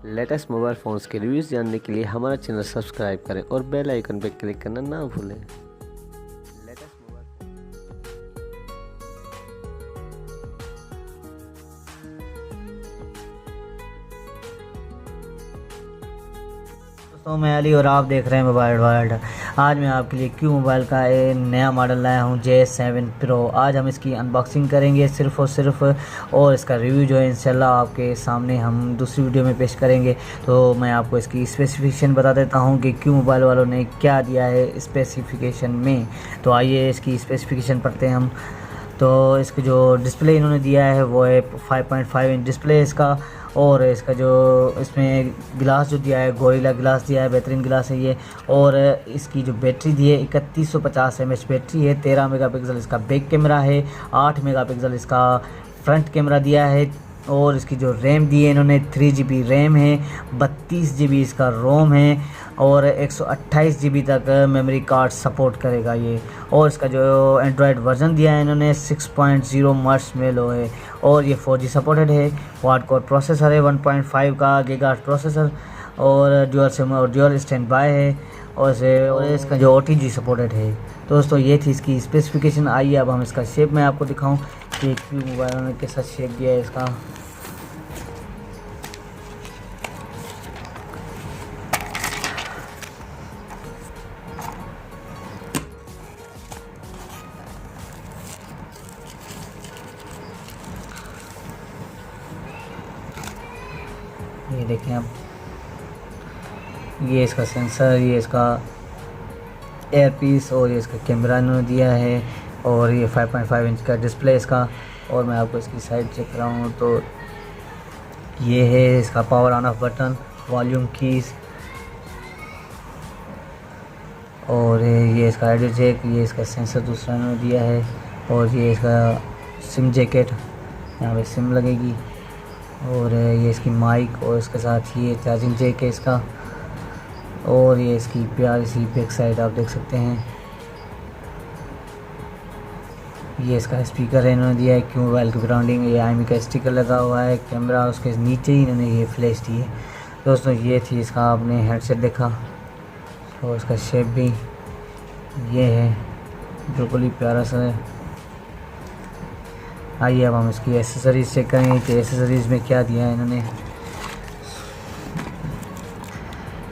Latest mobile phones के reviews जानने के लिए हमारा चैनल सब्सक्राइब करें और बेल आइकन पर क्लिक करना ना भूलें। लेटेस्ट मोबाइल दोस्तों, मैं अली और आप देख रहे हैं मोबाइल वर्ल्ड। आज मैं आपके लिए क्यू मोबाइल का एक नया मॉडल लाया हूं, J7 Pro। आज हम इसकी अनबॉक्सिंग करेंगे सिर्फ़ और सिर्फ, और इसका रिव्यू जो है इंशाल्लाह आपके सामने हम दूसरी वीडियो में पेश करेंगे। तो मैं आपको इसकी स्पेसिफिकेशन बता देता हूं कि क्यू मोबाइल वालों ने क्या दिया है स्पेसिफिकेशन में। तो आइए इसकी स्पेसिफिकेशन पढ़ते हैं हम। तो इसका जो डिस्प्ले इन्होंने दिया है वो है 5.5 इंच डिस्प्ले इसका, और इसका जो इसमें गिलास जो दिया है गोरिल्ला गिलास दिया है, बेहतरीन गिलास है ये। और इसकी जो बैटरी दी है 3150 mAh बैटरी है। 13 मेगापिक्सल इसका बैक कैमरा है, 8 मेगापिक्सल इसका फ्रंट कैमरा दिया है। और इसकी जो रैम दी है इन्होंने 3 GB रैम है, 32 GB इसका रोम है, और 128 GB तक मेमोरी कार्ड सपोर्ट करेगा ये। और इसका जो एंड्रॉयड वर्जन दिया है इन्होंने 6.0 मार्शमैलो है, और ये 4G सपोर्टेड है। क्वाड कोर प्रोसेसर है, 1.5 का गीगाहर्ट्ज़ प्रोसेसर, और ड्यूअल सिम और ड्यूअल स्टैंड बाय है, और इसका जो OTG सपोर्टेड है। दोस्तों, ये थी इसकी स्पेसिफिकेशन। आइए अब हम इसका शेप मैं आपको दिखाऊं कि क्यू मोबाइल में कैसा शेप दिया है इसका। ये देखें आप, ये इसका सेंसर, ये इसका एयरपीस, और ये इसका कैमरा इन्होंने दिया है, और ये 5.5 इंच का डिस्प्ले इसका। और मैं आपको इसकी साइड चेक कर रहा हूँ तो ये है इसका power on off button, volume keys, और ये इसका ऑडियो जैक, ये इसका सेंसर दूसरा इन्होंने दिया है, और ये इसका सिम जैकेट, यहाँ पे सिम लगेगी, और ये इसकी माइक, और इसके साथ ये चार्जिंग जैक है इसका। और ये इसकी प्यारी सी बैक साइड आप देख सकते हैं। ये इसका स्पीकर है इन्होंने दिया है, क्यू मोबाइल की ब्रांडिंग, ये IMEI का स्टिकर लगा हुआ है। कैमरा उसके नीचे ही इन्होंने ये फ्लैश दी है। दोस्तों, ये थी इसका आपने हेडसेट देखा, और इसका शेप भी ये है, बिल्कुल ही प्यारा सा है। आइए अब हम इसकी एसेसरीज चेक करेंगे कि एसेसरीज़ में क्या दिया है इन्होंने।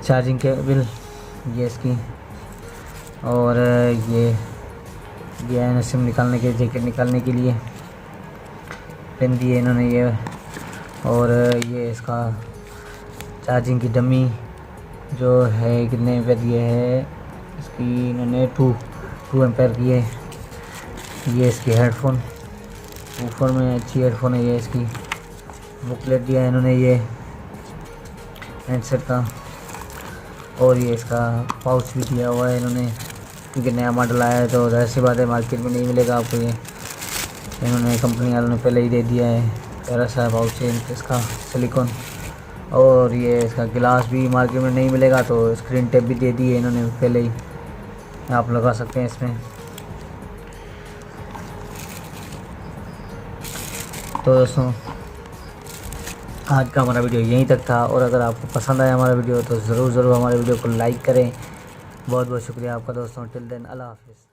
चार्जिंग केबल ये इसकी, और ये है सिम निकालने के, जैकेट निकालने के लिए पेन दिए इन्होंने ये। और ये इसका चार्जिंग की डमी जो है कितने पे दिए है इसकी इन्होंने 2 एम्पेयर की है। ये इसकी हेडफोन, ऊपर में अच्छी हेडफोन है ये इसकी। बुकलेट दिया है इन्होंने ये हैंडसेट का, और ये इसका पाउच भी दिया हुआ है इन्होंने, क्योंकि नया मॉडल आया है तो ज़ाहिर सी बात है मार्केट में नहीं मिलेगा आपको। ये इन्होंने कंपनी वालों ने पहले ही दे दिया है। प्यारा सा पाउच है इसका सिलिकॉन। और ये इसका गिलास भी मार्केट में नहीं मिलेगा, तो स्क्रीन टेप भी दे दी है इन्होंने पहले ही, आप लगा सकते हैं इसमें। तो दोस्तों, आज का हमारा वीडियो यहीं तक था, और अगर आपको पसंद आया हमारा वीडियो तो ज़रूर हमारे वीडियो को लाइक करें। बहुत बहुत शुक्रिया आपका दोस्तों। टिल देन, अल्लाह हाफ़िज़।